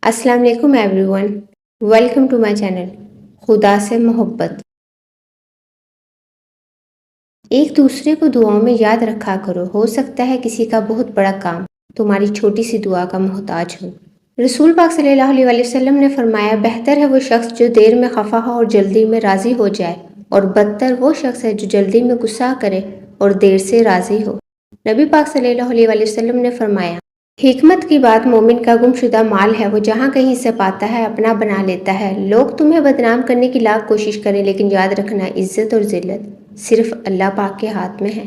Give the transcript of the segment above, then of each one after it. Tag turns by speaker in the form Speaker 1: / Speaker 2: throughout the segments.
Speaker 1: السلام علیکم everyone, welcome to my channel خدا سے محبت۔ ایک دوسرے کو دعاؤں میں یاد رکھا کرو، ہو سکتا ہے کسی کا بہت بڑا کام تمہاری چھوٹی سی دعا کا محتاج ہو۔ رسول پاک صلی اللہ علیہ وسلم نے فرمایا، بہتر ہے وہ شخص جو دیر میں خفا ہو اور جلدی میں راضی ہو جائے، اور بدتر وہ شخص ہے جو جلدی میں غصہ کرے اور دیر سے راضی ہو۔ نبی پاک صلی اللہ علیہ وسلم نے فرمایا، حکمت کی بات مومن کا گم شدہ مال ہے، وہ جہاں کہیں سے پاتا ہے اپنا بنا لیتا ہے۔ لوگ تمہیں بدنام کرنے کی لاکھ کوشش کریں، لیکن یاد رکھنا، عزت اور ذلت صرف اللہ پاک کے ہاتھ میں ہے۔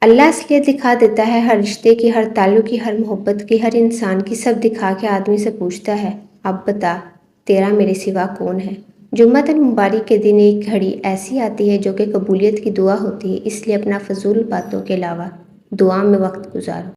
Speaker 1: اللہ اصلیت دکھا دیتا ہے، ہر رشتے کی، ہر تعلق کی، ہر محبت کی، ہر انسان کی، سب دکھا کے آدمی سے پوچھتا ہے، اب بتا تیرا میرے سوا کون ہے۔ جمعۃ المبارک کے دن ایک گھڑی ایسی آتی ہے جو کہ قبولیت کی دعا ہوتی ہے، اس لیے اپنا فضول باتوں کے علاوہ دعا میں وقت گزارو۔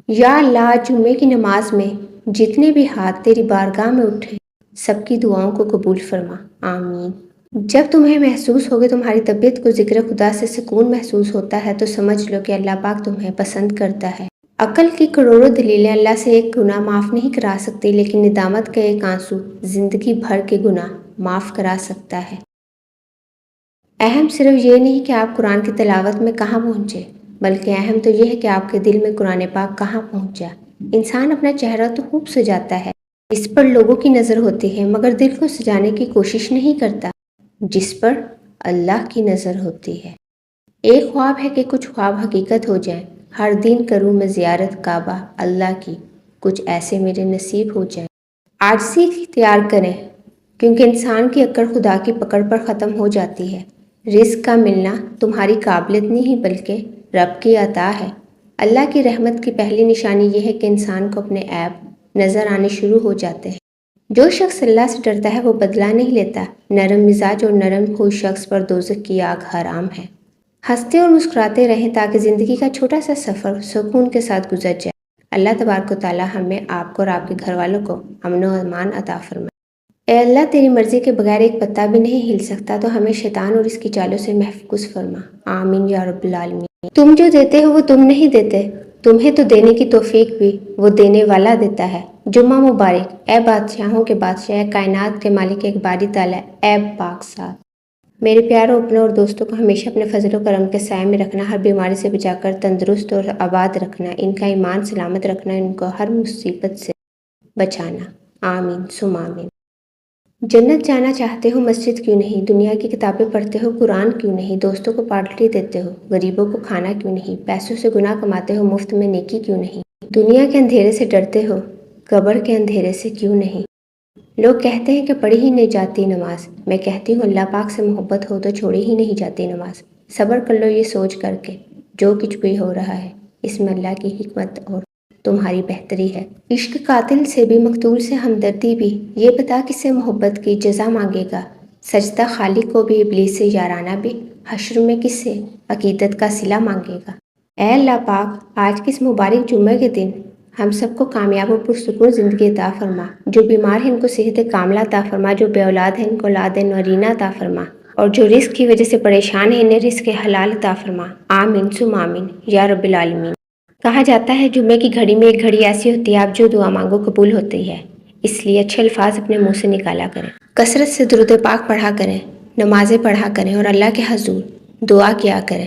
Speaker 1: یا اللہ، جمعے کی نماز میں جتنے بھی ہاتھ تیری بارگاہ میں اٹھے سب کی دعاؤں کو قبول فرما، آمین۔ جب تمہیں محسوس ہوگے تمہاری طبیعت کو ذکر خدا سے سکون محسوس ہوتا ہے تو سمجھ لو کہ اللہ پاک تمہیں پسند کرتا ہے۔ عقل کی کروڑوں دلیلیں اللہ سے ایک گناہ معاف نہیں کرا سکتی، لیکن ندامت کا ایک آنسو زندگی بھر کے گناہ معاف کرا سکتا ہے۔ اہم صرف یہ نہیں کہ آپ قرآن کی تلاوت میں کہاں پہنچے، بلکہ اہم تو یہ ہے کہ آپ کے دل میں قرآن پاک کہاں پہنچا۔ انسان اپنا چہرہ تو خوب سجاتا ہے، اس پر لوگوں کی نظر ہوتی ہے، مگر دل کو سجانے کی کوشش نہیں کرتا جس پر اللہ کی نظر ہوتی ہے۔ ایک خواب ہے کہ کچھ خواب حقیقت ہو جائیں، ہر دن کروں میں زیارت کعبہ اللہ کی، کچھ ایسے میرے نصیب ہو جائیں۔ عاجزی اختیار کریں، کیونکہ انسان کی اکڑ خدا کی پکڑ پر ختم ہو جاتی ہے۔ رزق کا ملنا تمہاری قابلیت نہیں بلکہ رب کی عطا ہے۔ اللہ کی رحمت کی پہلی نشانی یہ ہے کہ انسان کو اپنے عیب نظر آنے شروع ہو جاتے ہیں۔ جو شخص اللہ سے ڈرتا ہے وہ بدلہ نہیں لیتا۔ نرم مزاج اور نرم خوی شخص پر دوزخ کی آگ حرام ہے۔ ہنستے اور مسکراتے رہیں تاکہ زندگی کا چھوٹا سا سفر سکون کے ساتھ گزر جائے۔ اللہ تبارک و تعالی ہمیں، آپ کو اور آپ کے گھر والوں کو امن و امان عطا فرمائے۔ اے اللہ، تیری مرضی کے بغیر ایک پتا بھی نہیں ہل سکتا، تو ہمیں شیطان اور اس کی چالوں سے محفوظ فرما، آمین یا رب العالمین۔ تم جو دیتے ہو وہ تم نہیں دیتے، تمہیں تو دینے کی توفیق بھی وہ دینے والا دیتا ہے۔ جمعہ مبارک۔ اے بادشاہوں کے بادشاہ، اے کائنات کے مالک، ایک باری تعالیٰ، اے پاک ساتھ میرے پیاروں، اپنوں اور دوستوں کو ہمیشہ اپنے فضل و کرم کے سائے میں رکھنا، ہر بیماری سے بچا کر تندرست اور آباد رکھنا، ان کا ایمان سلامت رکھنا، ان کو ہر مصیبت سے بچانا، آمین ثم آمین۔ جنت جانا چاہتے ہو، مسجد کیوں نہیں؟ دنیا کی کتابیں پڑھتے ہو، قرآن کیوں نہیں؟ دوستوں کو پارٹی دیتے ہو، غریبوں کو کھانا کیوں نہیں؟ پیسوں سے گناہ کماتے ہو، مفت میں نیکی کیوں نہیں؟ دنیا کے اندھیرے سے ڈرتے ہو، قبر کے اندھیرے سے کیوں نہیں؟ لوگ کہتے ہیں کہ پڑھی ہی نہیں جاتی نماز، میں کہتی ہوں اللہ پاک سے محبت ہو تو چھوڑی ہی نہیں جاتی نماز۔ صبر کر لو یہ سوچ کر کے جو کچھ بھی ہو رہا ہے اس میں اللہ کی حکمت اور تمہاری بہتری ہے۔ عشق قاتل سے بھی، مقتول سے ہمدردی بھی، یہ بتا کس سے محبت کی جزا مانگے گا؟ سجدہ خالق کو بھی، ابلیس سے یارانہ بھی، حشر میں کس سے عقیدت کا صلہ مانگے گا؟ اے اللہ پاک، آج کس مبارک جمعے کے دن ہم سب کو کامیاب و پرسکون زندگی عطا فرما، جو بیمار ہیں ان کو صحت کاملہ عطا فرما، جو بے اولاد ہیں ان کو اولاد نورینہ عطا فرما، اور جو رزق کی وجہ سے پریشان ہیں انہیں رزق حلال عطا فرما، آمین ثم آمین یا رب العالمین۔ کہا جاتا ہے جمعے کی گھڑی میں ایک گھڑی ایسی ہوتی ہے آپ جو دعا مانگو قبول ہوتی ہے، اس لیے اچھے الفاظ اپنے منہ سے نکالا کریں، کثرت سے درود پاک پڑھا کریں، نمازیں پڑھا کریں اور اللہ کے حضور دعا کیا کریں۔